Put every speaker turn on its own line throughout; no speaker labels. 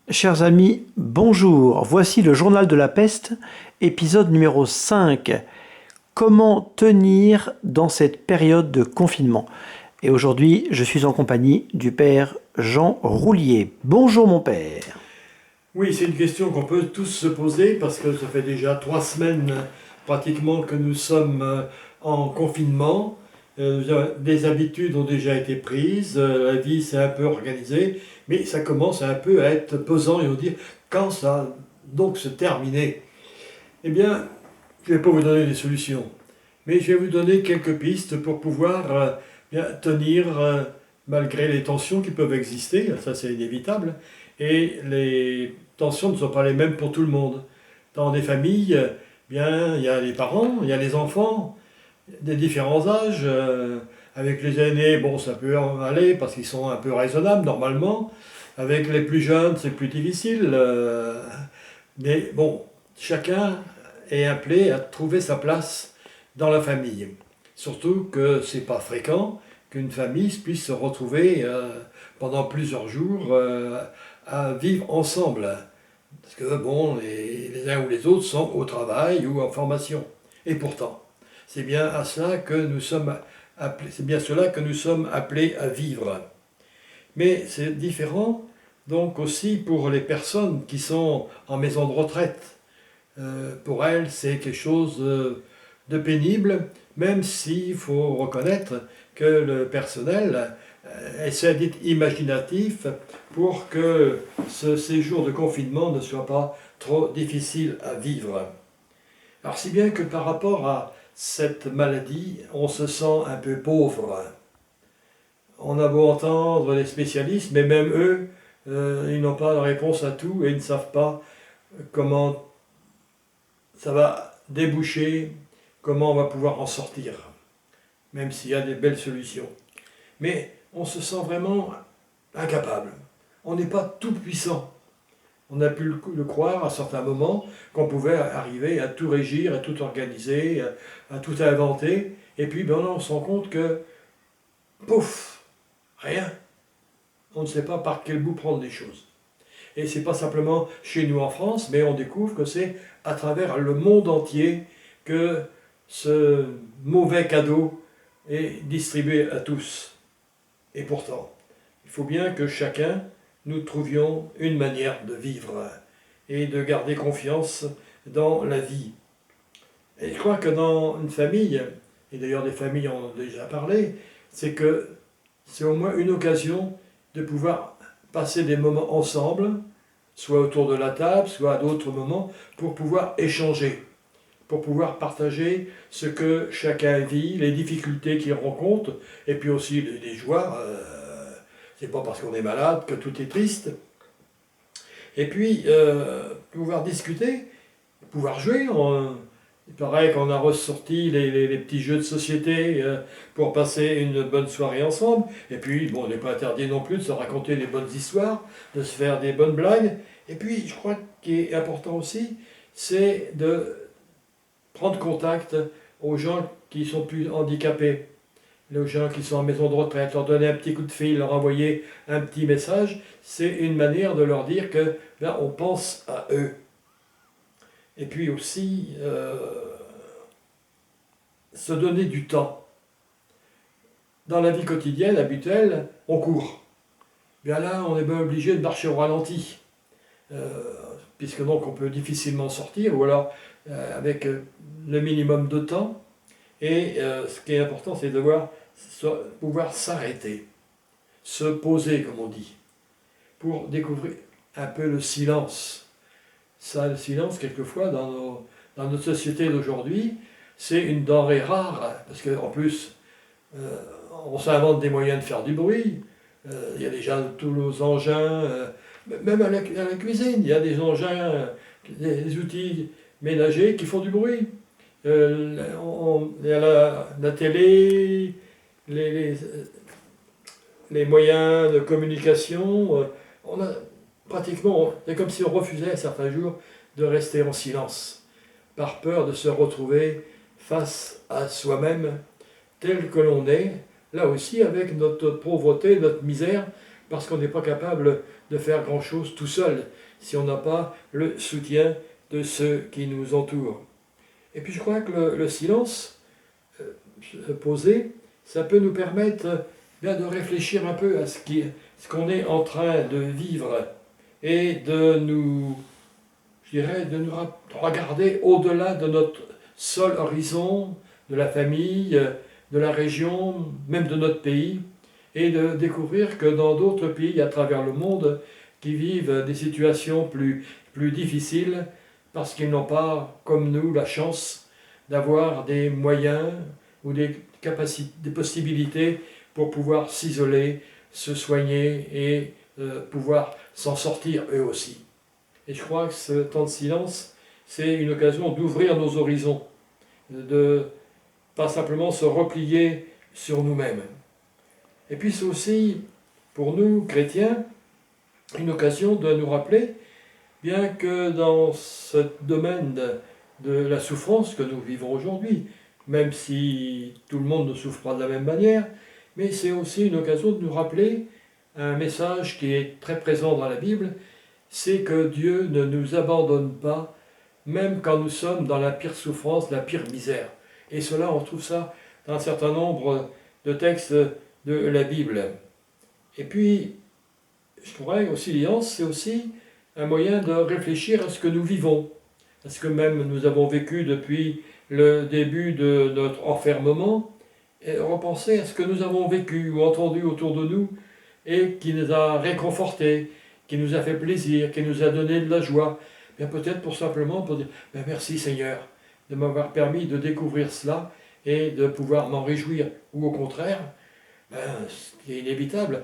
Chers amis, bonjour. Voici le journal de la peste, épisode numéro 5. Comment tenir dans cette période de confinement? Et aujourd'hui, je suis en compagnie du père Jean Roulier. Bonjour mon père.
Oui, c'est une question qu'on peut tous se poser parce que ça fait déjà 3 semaines pratiquement que nous sommes en confinement. Des habitudes ont déjà été prises, la vie s'est un peu organisée, mais ça commence un peu à être pesant et on dit quand ça va donc se terminer. Eh bien, je ne vais pas vous donner des solutions, mais je vais vous donner quelques pistes pour pouvoir bien tenir malgré les tensions qui peuvent exister, ça c'est inévitable, et les tensions ne sont pas les mêmes pour tout le monde. Dans des familles, bien, il y a les parents, il y a les enfants, des différents âges. Avec les aînés, bon, ça peut en aller parce qu'ils sont un peu raisonnables normalement. Avec les plus jeunes, c'est plus difficile. Mais bon, chacun est appelé à trouver sa place dans la famille. Surtout que c'est pas fréquent qu'une famille puisse se retrouver pendant plusieurs jours à vivre ensemble. Parce que bon, les uns ou les autres sont au travail ou en formation. Et pourtant, c'est bien à cela que nous sommes appelés, c'est bien cela que nous sommes appelés à vivre. Mais c'est différent donc aussi pour les personnes qui sont en maison de retraite. Pour elles, c'est quelque chose de pénible, même s'il faut reconnaître que le personnel essaie d'être imaginatif pour que ce séjour de confinement ne soit pas trop difficile à vivre. Alors si bien que par rapport à cette maladie, on se sent un peu pauvre. On a beau entendre les spécialistes, mais même eux, ils n'ont pas la réponse à tout et ils ne savent pas comment ça va déboucher, comment on va pouvoir en sortir, même s'il y a des belles solutions. Mais on se sent vraiment incapable. On n'est pas tout puissant. On a pu le croire à certains moments qu'on pouvait arriver à tout régir, à tout organiser, à tout inventer. Et puis ben, on se rend compte que, pouf, rien. On ne sait pas par quel bout prendre les choses. Et c'est pas simplement chez nous en France, mais on découvre que c'est à travers le monde entier que ce mauvais cadeau est distribué à tous. Et pourtant, il faut bien que chacun, nous trouvions une manière de vivre et de garder confiance dans la vie. Et je crois que dans une famille, et d'ailleurs les familles en ont déjà parlé, c'est que c'est au moins une occasion de pouvoir passer des moments ensemble, soit autour de la table, soit à d'autres moments, pour pouvoir échanger, pour pouvoir partager ce que chacun vit, les difficultés qu'il rencontre, et puis aussi les joies. C'est pas parce qu'on est malade que tout est triste. Et puis, pouvoir discuter, pouvoir jouer. Il paraît qu'on a ressorti les petits jeux de société pour passer une bonne soirée ensemble. Et puis, bon, il n'est pas interdit non plus de se raconter des bonnes histoires, de se faire des bonnes blagues. Et puis, je crois qu'il est important aussi, c'est de prendre contact aux gens qui sont plus handicapés, les gens qui sont en maison de retraite, leur donner un petit coup de fil, leur envoyer un petit message, c'est une manière de leur dire que ben, on pense à eux. Et puis aussi, se donner du temps. Dans la vie quotidienne, habituelle, on court. Bien là, on est bien obligé de marcher au ralenti. Puisque donc on peut difficilement sortir, ou alors avec le minimum de temps. Et ce qui est important, c'est de pouvoir s'arrêter, se poser, comme on dit, pour découvrir un peu le silence. Ça, le silence, quelquefois, dans notre société d'aujourd'hui, c'est une denrée rare, parce qu'en plus, euh, on s'invente des moyens de faire du bruit. Il y a déjà tous nos engins, même à la cuisine, il y a des engins, des outils ménagers qui font du bruit. Il y a la télé, les, les, les moyens de communication. On a pratiquement, c'est comme si on refusait certains jours de rester en silence, par peur de se retrouver face à soi-même tel que l'on est, là aussi avec notre pauvreté, notre misère, parce qu'on n'est pas capable de faire grand-chose tout seul, si on n'a pas le soutien de ceux qui nous entourent. Et puis je crois que le silence posé, ça peut nous permettre bien de réfléchir un peu à ce qu'on est en train de vivre et de nous, je dirais, de nous regarder au-delà de notre seul horizon, de la famille, de la région, même de notre pays, et de découvrir que dans d'autres pays à travers le monde qui vivent des situations plus difficiles parce qu'ils n'ont pas, comme nous, la chance d'avoir des moyens ou des capacités, des possibilités pour pouvoir s'isoler, se soigner et pouvoir s'en sortir eux aussi. Et je crois que ce temps de silence, c'est une occasion d'ouvrir nos horizons, de pas simplement se replier sur nous-mêmes. Et puis c'est aussi, pour nous, chrétiens, une occasion de nous rappeler, bien que dans ce domaine de la souffrance que nous vivons aujourd'hui, même si tout le monde ne souffre pas de la même manière, mais c'est aussi une occasion de nous rappeler un message qui est très présent dans la Bible, c'est que Dieu ne nous abandonne pas, même quand nous sommes dans la pire souffrance, la pire misère. Et cela, on trouve ça dans un certain nombre de textes de la Bible. Et puis, je crois aussi, silence, c'est aussi un moyen de réfléchir à ce que nous vivons. Parce que même nous avons vécu depuis le début de notre enfermement, et repenser à ce que nous avons vécu ou entendu autour de nous, et qui nous a réconfortés, qui nous a fait plaisir, qui nous a donné de la joie. Bien peut-être simplement pour dire merci Seigneur de m'avoir permis de découvrir cela et de pouvoir m'en réjouir. Ou au contraire, ce qui est inévitable,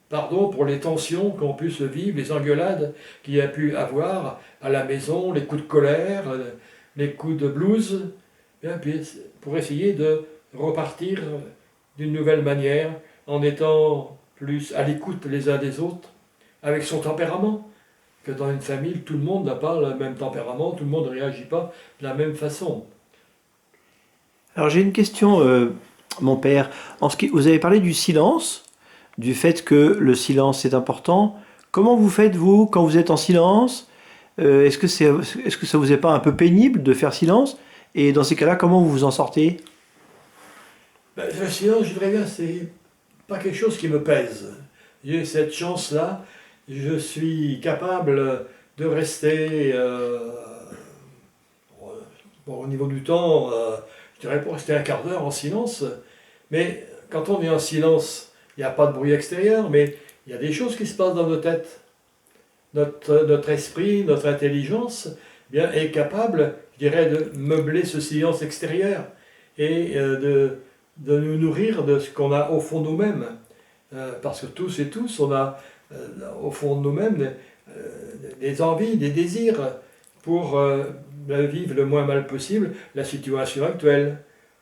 pardon pour les tensions qu'on pu se vivre, les engueulades qu'il y a pu avoir à la maison, les coups de colère, les coups de blues, bien, pour essayer de repartir d'une nouvelle manière en étant plus à l'écoute les uns des autres, avec son tempérament, que dans une famille, tout le monde n'a pas le même tempérament, tout le monde ne réagit pas de la même façon.
Alors j'ai une question, mon père. Vous avez parlé du silence, du fait que le silence est important. Comment vous faites, vous, quand vous êtes en silence? Est-ce que ça vous est pas un peu pénible de faire silence? Et dans ces cas-là, comment vous vous en sortez?
Le silence, je dirais bien, c'est pas quelque chose qui me pèse. J'ai cette chance-là, je suis capable de rester, au niveau du temps, je dirais pour rester un quart d'heure en silence, mais quand on est en silence, il n'y a pas de bruit extérieur, mais il y a des choses qui se passent dans nos têtes. Notre esprit, notre intelligence, bien, est capable, je dirais, de meubler ce silence extérieur et de nous nourrir de ce qu'on a au fond de nous-mêmes. Parce que tous et tous, on a au fond de nous-mêmes des envies, des désirs pour vivre le moins mal possible la situation actuelle,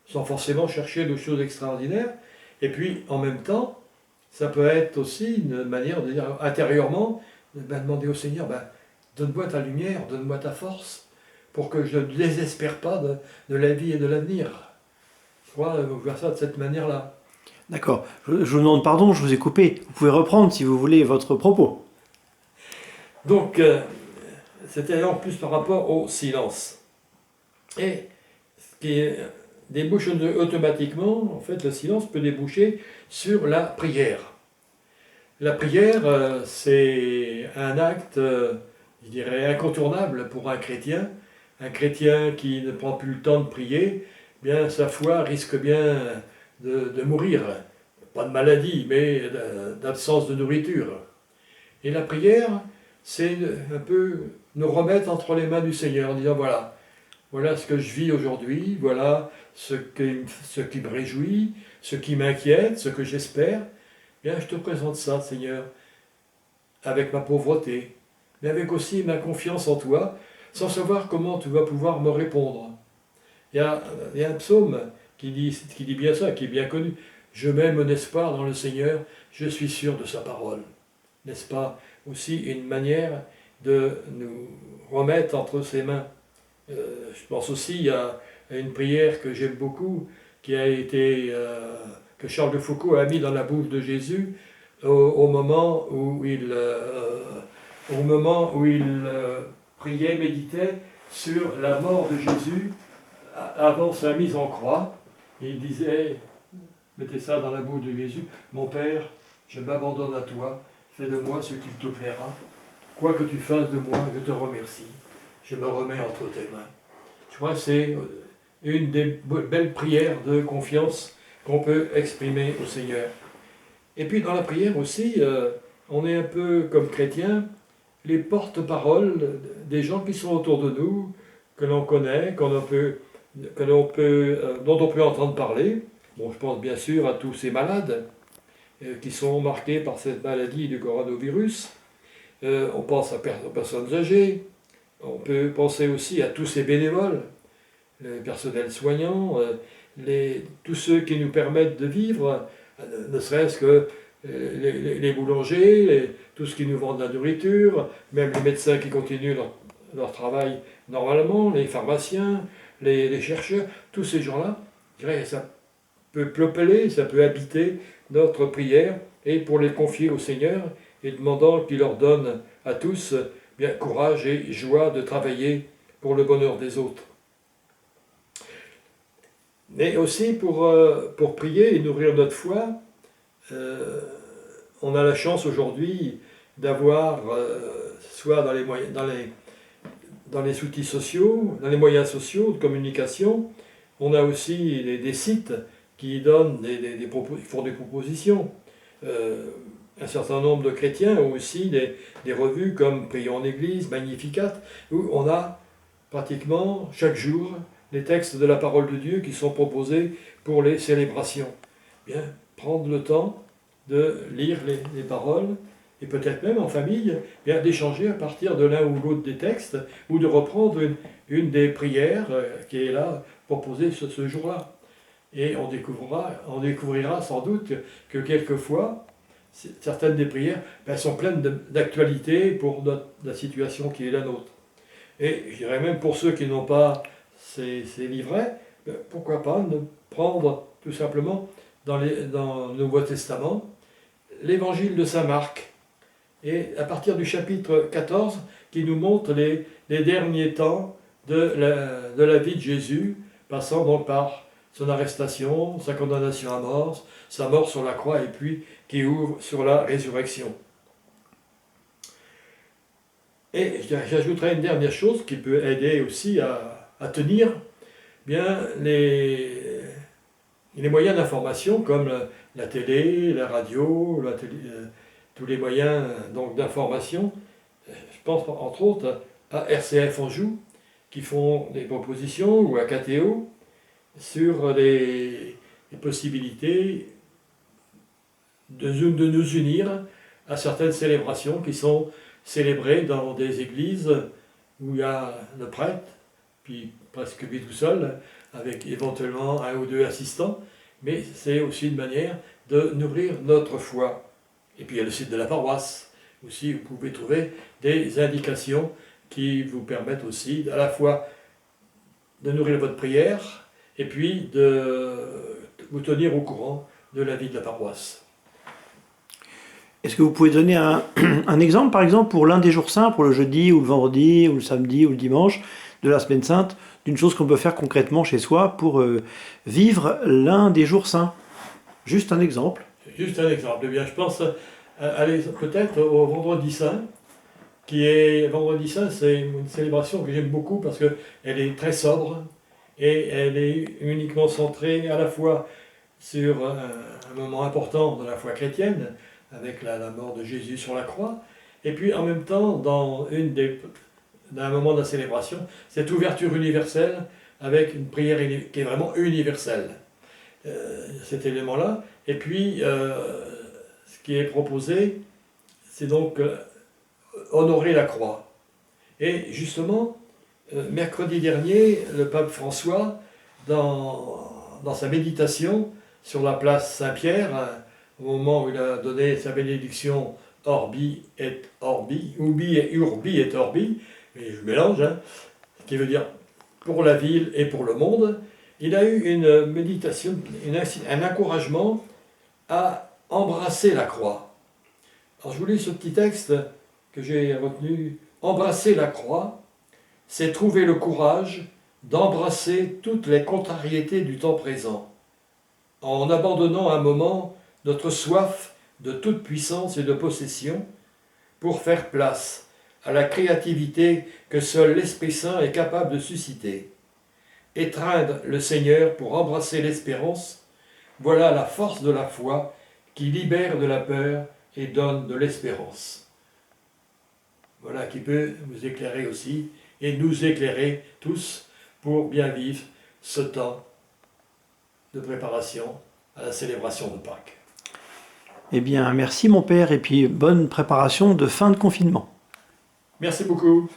sans forcément chercher de choses extraordinaires. Et puis, en même temps, ça peut être aussi une manière de dire intérieurement, demander au Seigneur, donne-moi ta lumière, donne-moi ta force, pour que je ne désespère pas de la vie et de l'avenir. Je crois voir ça de cette manière-là.
D'accord. Je vous demande pardon, je vous ai coupé. Vous pouvez reprendre, si vous voulez, votre propos.
Donc, c'était en plus par rapport au silence. Et ce qui débouche automatiquement, en fait, le silence peut déboucher sur la prière. La prière, c'est un acte, je dirais, incontournable pour un chrétien. Un chrétien qui ne prend plus le temps de prier, bien sa foi risque bien de mourir. Pas de maladie, mais d'absence de nourriture. Et la prière, c'est un peu nous remettre entre les mains du Seigneur, en disant voilà ce que je vis aujourd'hui, voilà ce qui me réjouit, ce qui m'inquiète, ce que j'espère. Bien, je te présente ça, Seigneur, avec ma pauvreté, mais avec aussi ma confiance en toi, sans savoir comment tu vas pouvoir me répondre. Il y a un psaume qui dit bien ça, qui est bien connu. Je mets mon espoir dans le Seigneur, je suis sûr de sa parole. N'est-ce pas aussi une manière de nous remettre entre ses mains? Je pense aussi à une prière que j'aime beaucoup, qui a été que Charles de Foucault a mis dans la bouche de Jésus au moment où il priait, méditait sur la mort de Jésus avant sa mise en croix. Il disait, mettez ça dans la bouche de Jésus, mon Père, je m'abandonne à toi, fais de moi ce qu'il te plaira. Quoi que tu fasses de moi, je te remercie. Je me remets entre tes mains. Je crois que c'est une des belles prières de confiance qu'on peut exprimer au Seigneur. Et puis dans la prière aussi, on est un peu comme chrétiens, les porte-paroles des gens qui sont autour de nous, que l'on connaît, dont on peut entendre parler. Bon, je pense bien sûr à tous ces malades qui sont marqués par cette maladie du coronavirus. On pense aux personnes âgées. On peut penser aussi à tous ces bénévoles, les personnels soignants, tous ceux qui nous permettent de vivre, ne serait-ce que les boulangers, tout ce qui nous vend de la nourriture, même les médecins qui continuent leur travail normalement, les pharmaciens, les chercheurs, tous ces gens-là, je dirais, ça peut peupler, ça peut habiter notre prière, et pour les confier au Seigneur, et demandant qu'il leur donne à tous bien courage et joie de travailler pour le bonheur des autres. Mais aussi pour prier et nourrir notre foi, on a la chance aujourd'hui d'avoir, soit dans les outils sociaux, dans les moyens sociaux de communication, on a aussi des sites qui donnent qui font des propositions. Un certain nombre de chrétiens ont aussi des revues comme Prions en Église, Magnificat, où on a pratiquement chaque jour les textes de la parole de Dieu qui sont proposés pour les célébrations. Bien, prendre le temps de lire les paroles, et peut-être même en famille, bien d'échanger à partir de l'un ou l'autre des textes, ou de reprendre une des prières qui est là proposée ce jour-là. Et on découvrira sans doute que quelquefois, certaines des prières sont pleines d'actualité pour la situation qui est la nôtre. Et je dirais même pour ceux qui n'ont pas ces livrets, pourquoi pas ne prendre tout simplement dans le Nouveau Testament l'évangile de Saint Marc, et à partir du chapitre 14 qui nous montre les derniers temps de la vie de Jésus, passant donc par son arrestation, sa condamnation à mort, sa mort sur la croix, et puis qui ouvre sur la résurrection. Et j'ajouterai une dernière chose qui peut aider aussi à tenir, bien les moyens d'information comme la télé, la radio, tous les moyens donc d'information. Je pense entre autres à RCF Anjou qui font des propositions, ou à KTO, sur les possibilités de nous unir à certaines célébrations qui sont célébrées dans des églises où il y a le prêtre, puis presque lui tout seul, avec éventuellement un ou deux assistants, mais c'est aussi une manière de nourrir notre foi. Et puis il y a le site de la paroisse, aussi vous pouvez trouver des indications qui vous permettent aussi à la fois de nourrir votre prière, et puis de vous tenir au courant de la vie de la paroisse.
Est-ce que vous pouvez donner un exemple, par exemple, pour l'un des jours saints, pour le jeudi, ou le vendredi, ou le samedi, ou le dimanche de la semaine sainte, d'une chose qu'on peut faire concrètement chez soi pour vivre l'un des jours saints? Juste un exemple.
Juste un exemple. Eh bien, je pense peut-être au Vendredi Saint, Vendredi Saint, c'est une célébration que j'aime beaucoup parce qu'elle est très sobre et elle est uniquement centrée à la fois sur un moment important de la foi chrétienne, avec la mort de Jésus sur la croix, et puis en même temps, dans un moment de la célébration, cette ouverture universelle avec une prière qui est vraiment universelle. Cet élément-là. Et puis, ce qui est proposé, c'est donc honorer la croix. Et justement, mercredi dernier, le pape François, dans sa méditation sur la place Saint-Pierre, au moment où il a donné sa bénédiction Orbi et Orbi, Ubi et Urbi et Orbi, et je mélange, qui veut dire pour la ville et pour le monde, il a eu une méditation, un encouragement à embrasser la croix. Alors je vous lis ce petit texte que j'ai retenu. Embrasser la croix, c'est trouver le courage d'embrasser toutes les contrariétés du temps présent, en abandonnant un moment notre soif de toute puissance et de possession pour faire place à la créativité que seul l'Esprit Saint est capable de susciter. Étreindre le Seigneur pour embrasser l'espérance, voilà la force de la foi qui libère de la peur et donne de l'espérance. Voilà qui peut vous éclairer aussi et nous éclairer tous pour bien vivre ce temps de préparation à la célébration de Pâques.
Eh bien, merci mon père, et puis bonne préparation de fin de confinement.
Merci beaucoup.